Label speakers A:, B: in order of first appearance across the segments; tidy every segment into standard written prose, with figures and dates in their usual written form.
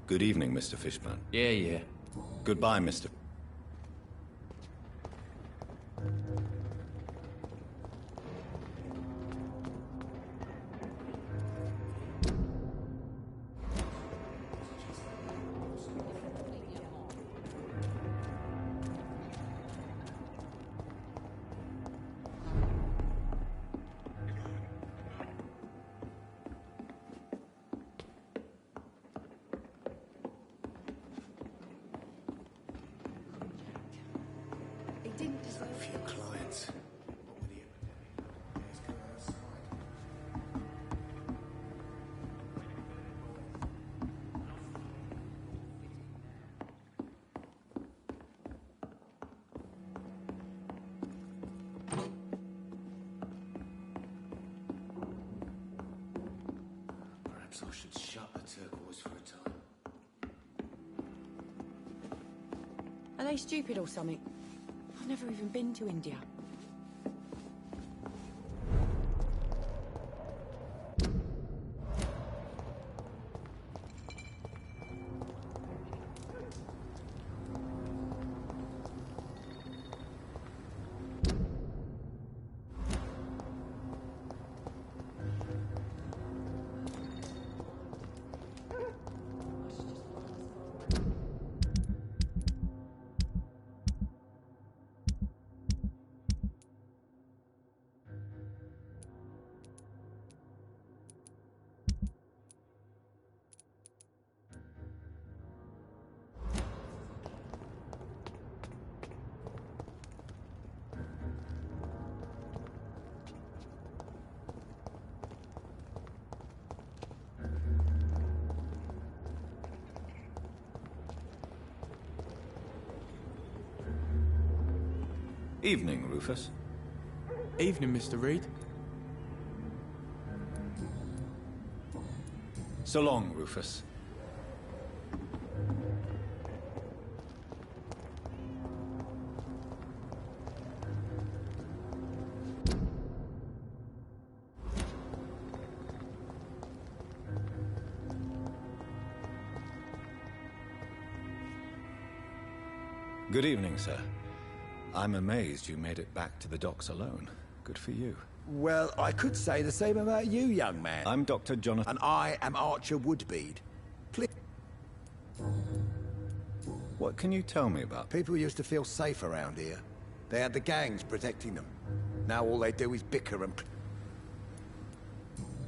A: Good evening, Mr. Fishburne.
B: Yeah.
A: Goodbye, Mr.
B: Perhaps I should shut the turquoise for a time.
C: Are they stupid or something? I've never even been to India.
A: Evening, Rufus.
D: Evening, Mr. Reed.
A: So long, Rufus. Good evening, sir. I'm amazed you made it back to the docks alone. Good for you.
E: Well, I could say the same about you, young man.
A: I'm Dr. Jonathan.
E: And I am Archer Woodbead.
A: What can you tell me about?
E: People used to feel safe around here. They had the gangs protecting them. Now all they do is bicker and...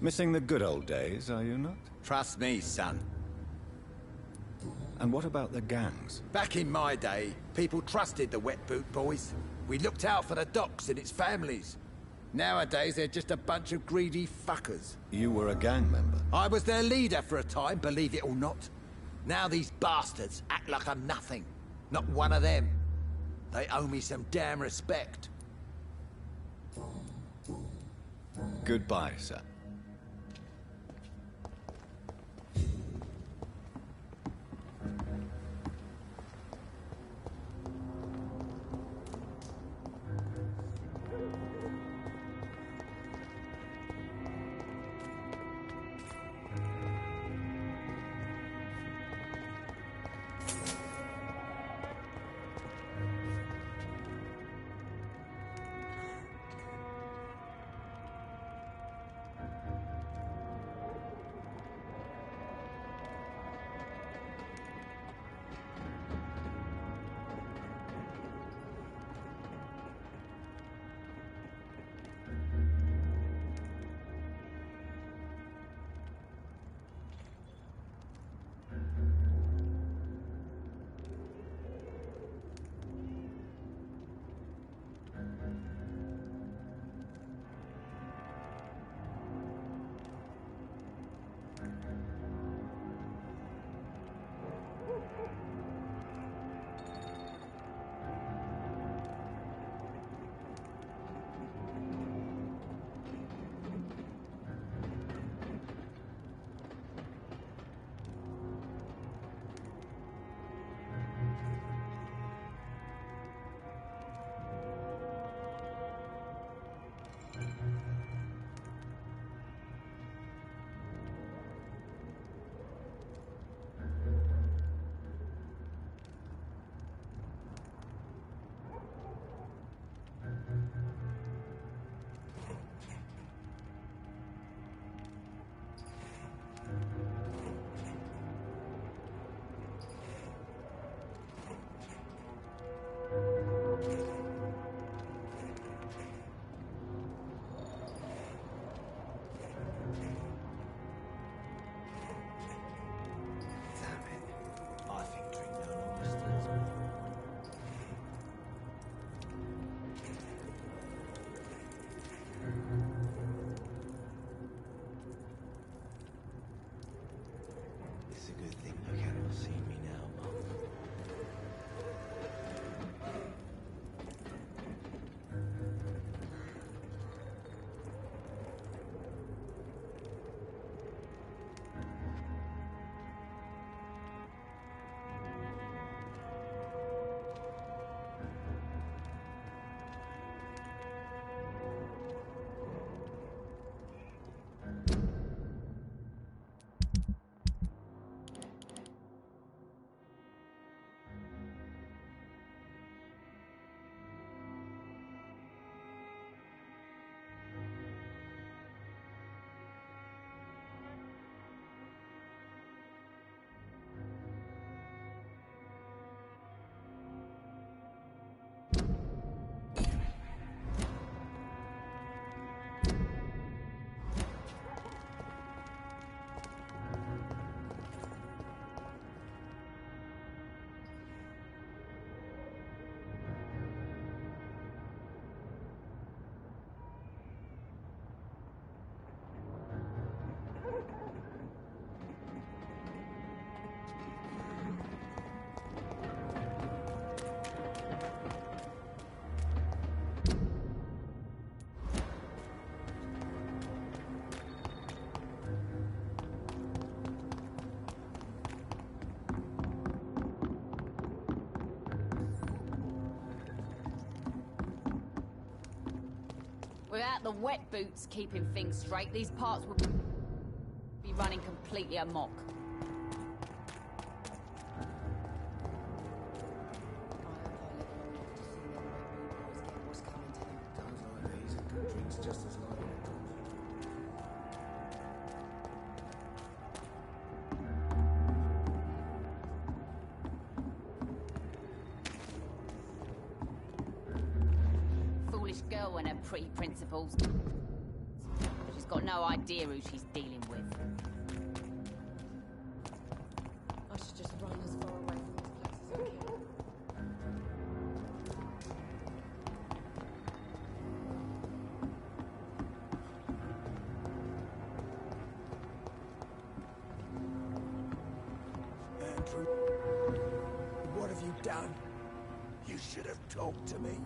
A: Missing the good old days, are you not?
E: Trust me, son.
A: And what about the gangs?
E: Back in my day, people trusted the wet boot boys. We looked out for the docks and its families. Nowadays, they're just a bunch of greedy fuckers.
A: You were a gang member?
E: I was their leader for a time, believe it or not. Now these bastards act like I'm nothing. Not one of them. They owe me some damn respect.
A: Goodbye, sir.
F: Without the wet boots keeping things straight, these parts would be running completely amok.
B: Times like these, a good drink's just as likely to cause.
F: Foolish girl and her pretty principles. She's got no idea who she's dealing with.
C: I should just run as far away from this place as I can.
E: Andrew, what have you done? You should have talked to me.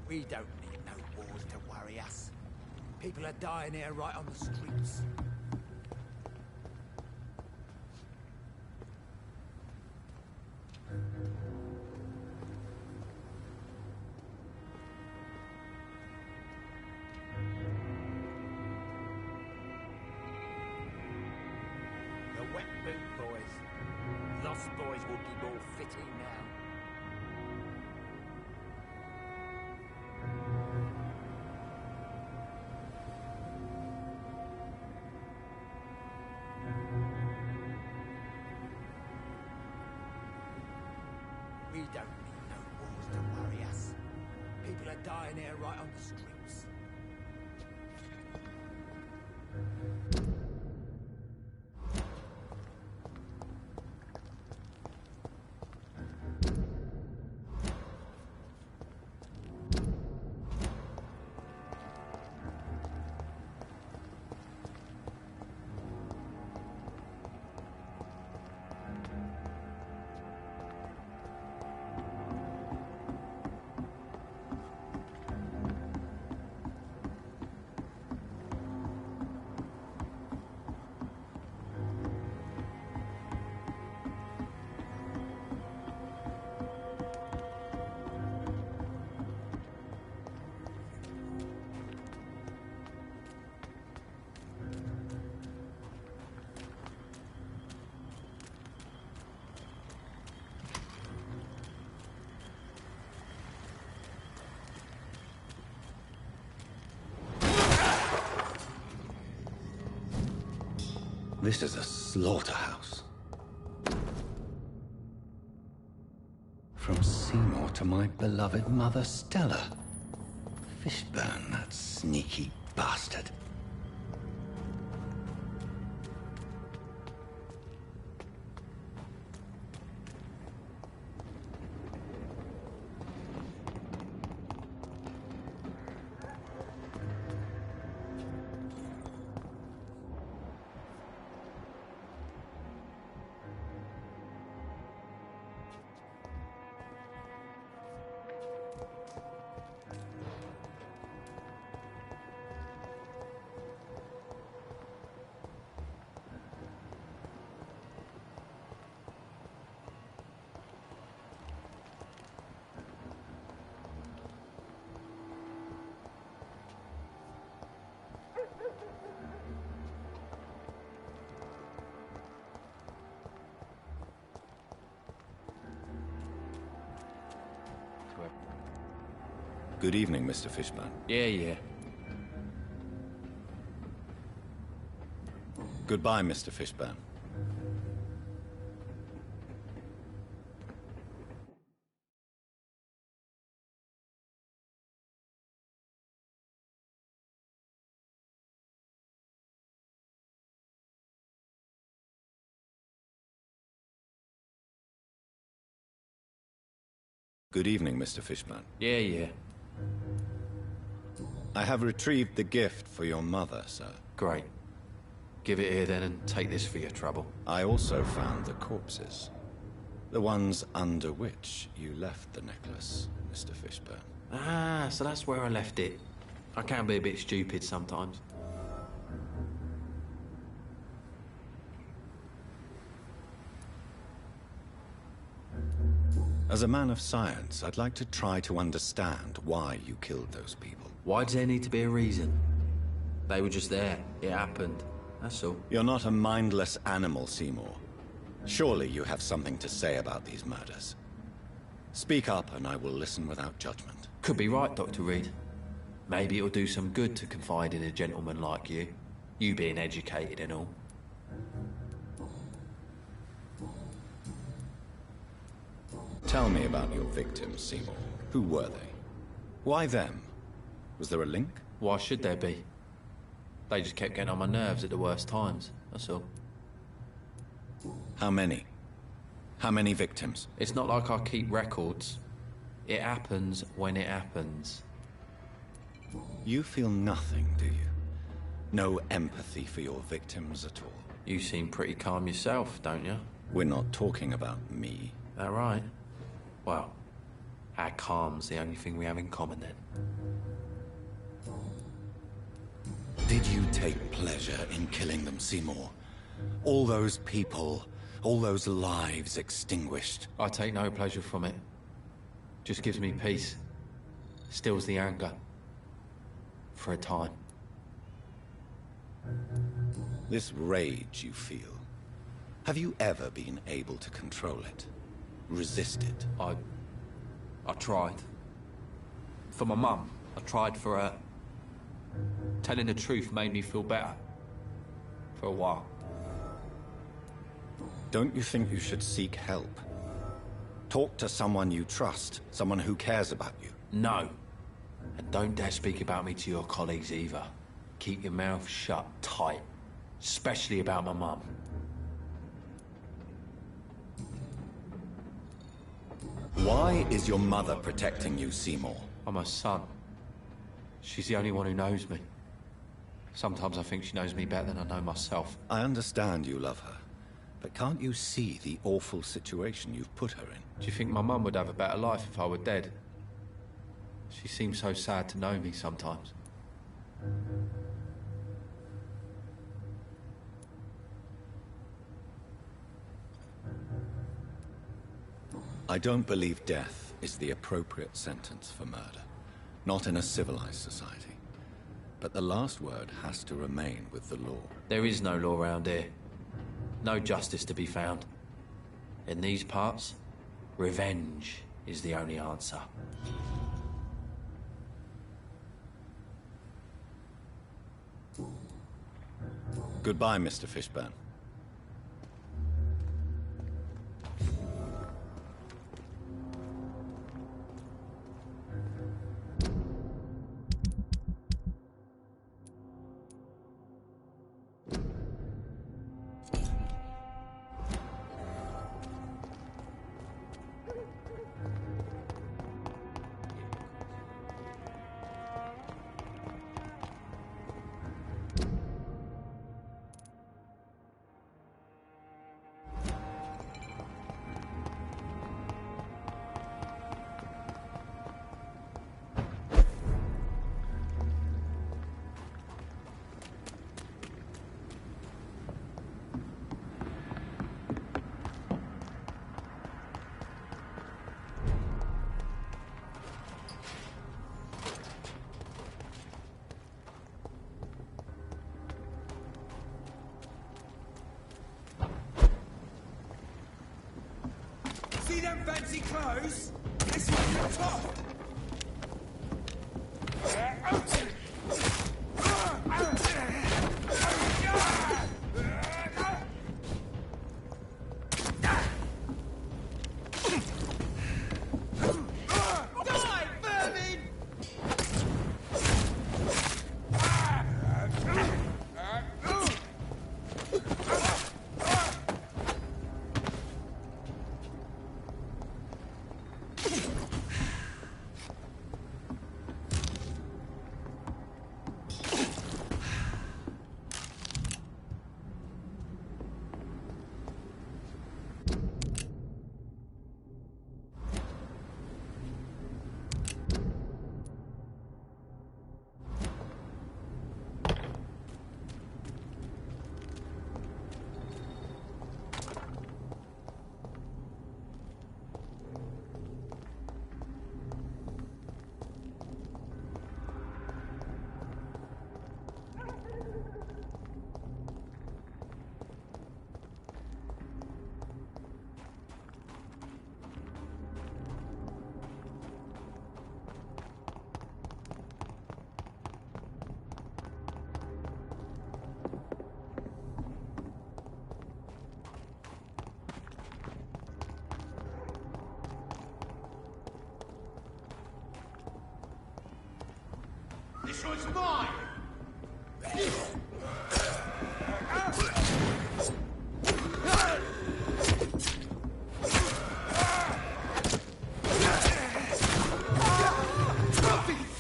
E: We don't need no wars to worry us. People are dying here right on the streets. The wet boot boys. Lost boys will be more fitting now. We don't need no wars to worry us. People are dying here right on the streets.
A: This is a slaughterhouse. From Seymour to my beloved mother Stella. Fishburne, that sneaky bastard. Good evening, Mr. Fishburne.
D: Yeah.
A: Goodbye, Mr. Fishburne. Good evening, Mr. Fishburne.
D: Yeah.
A: I have retrieved the gift for your mother, sir.
D: Great. Give it here then and take this for your trouble.
A: I also found the corpses. The ones under which you left the necklace, Mr. Fishburne.
G: Ah, so that's where I left it. I can be a bit stupid sometimes.
A: As a man of science, I'd like to try to understand why you killed those people.
G: Why does there need to be a reason? They were just there. It happened. That's all.
A: You're not a mindless animal, Seymour. Surely you have something to say about these murders. Speak up and I will listen without judgment.
G: Could be right, Dr. Reed. Maybe it'll do some good to confide in a gentleman like you. You being educated and all.
A: Tell me about your victims, Seymour. Who were they? Why them? Was there a link?
G: Why should there be? They just kept getting on my nerves at the worst times, that's all.
A: How many? How many victims?
G: It's not like I keep records. It happens when it happens.
A: You feel nothing, do you? No empathy for your victims at all?
G: You seem pretty calm yourself, don't you?
A: We're not talking about me.
G: That right? Well, our calm's the only thing we have in common then.
A: Did you take pleasure in killing them, Seymour? All those people, all those lives extinguished.
G: I take no pleasure from it. Just gives me peace. Stills the anger. For a time.
A: This rage you feel, have you ever been able to control it? Resist it?
G: I tried. For my mum, I tried for her. Telling the truth made me feel better. For a while.
A: Don't you think you should seek help? Talk to someone you trust, someone who cares about you.
G: No. And don't dare speak about me to your colleagues either. Keep your mouth shut tight. Especially about my mum.
A: Why is your mother protecting you, Seymour?
G: I'm her son. She's the only one who knows me. Sometimes I think she knows me better than I know myself.
A: I understand you love her, but can't you see the awful situation you've put her in?
G: Do you think my mum would have a better life if I were dead? She seems so sad to know me sometimes.
A: I don't believe death is the appropriate sentence for murder. Not in a civilized society. But the last word has to remain with the law.
G: There is no law around here. No justice to be found. In these parts, revenge is the only answer.
A: Goodbye, Mr. Fishburne.
B: See them fancy clothes? This one's the top! Die, vermin! This one's mine!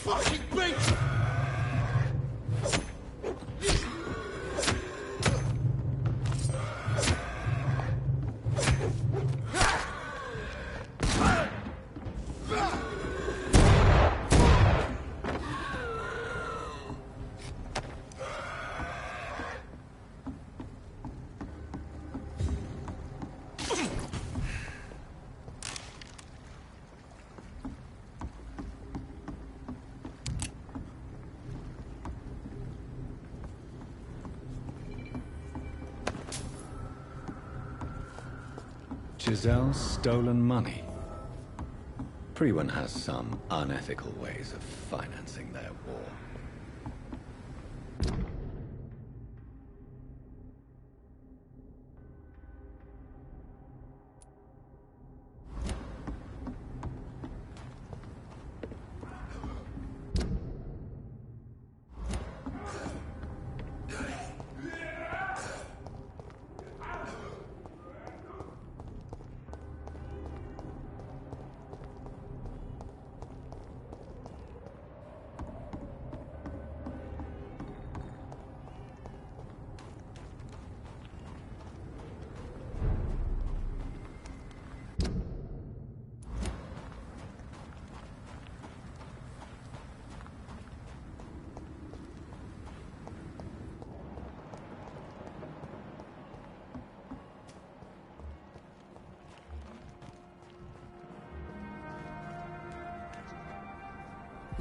B: Fucking bitch!
A: Giselle's stolen money. Priwen has some unethical ways of financing their war.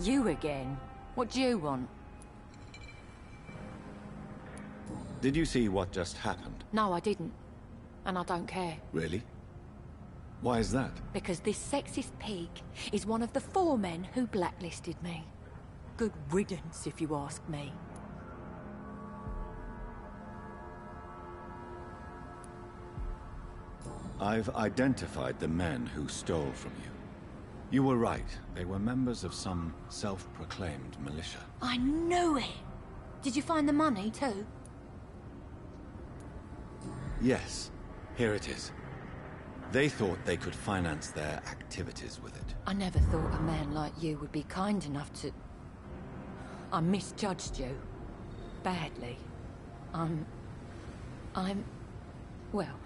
F: You again? What do you want?
A: Did you see what just happened?
F: No, I didn't. And I don't care.
A: Really? Why is that?
F: Because this sexist pig is one of the 4 men who blacklisted me. Good riddance, if you ask me.
A: I've identified the men who stole from you. You were right. They were members of some self-proclaimed militia.
F: I knew it! Did you find the money, too?
A: Yes. Here it is. They thought they could finance their activities with it.
F: I never thought a man like you would be kind enough to... I misjudged you. Badly. Well...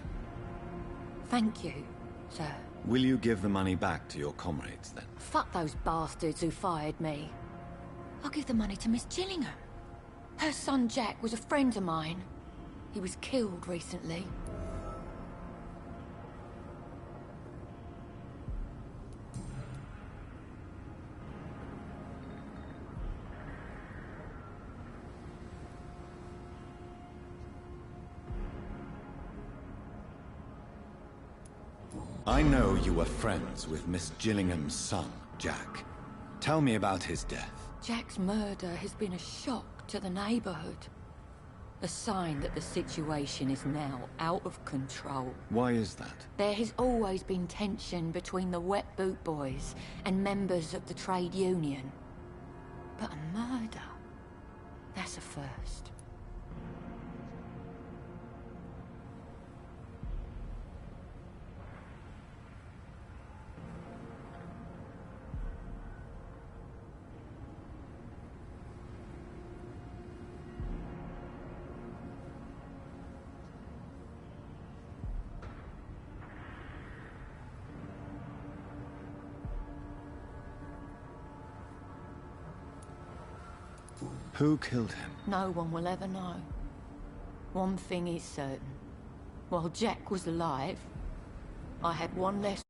F: Thank you, sir.
A: Will you give the money back to your comrades, then?
F: Fuck those bastards who fired me. I'll give the money to Miss Gillingham. Her son Jack was a friend of mine. He was killed recently.
A: I know you were friends with Miss Gillingham's son, Jack. Tell me about his death.
F: Jack's murder has been a shock to the neighborhood. A sign that the situation is now out of control.
A: Why is that?
F: There has always been tension between the Wet Boot Boys and members of the trade union. But a murder? That's a first.
A: Who killed him?
F: No one will ever know. One thing is certain. While Jack was alive, I had one less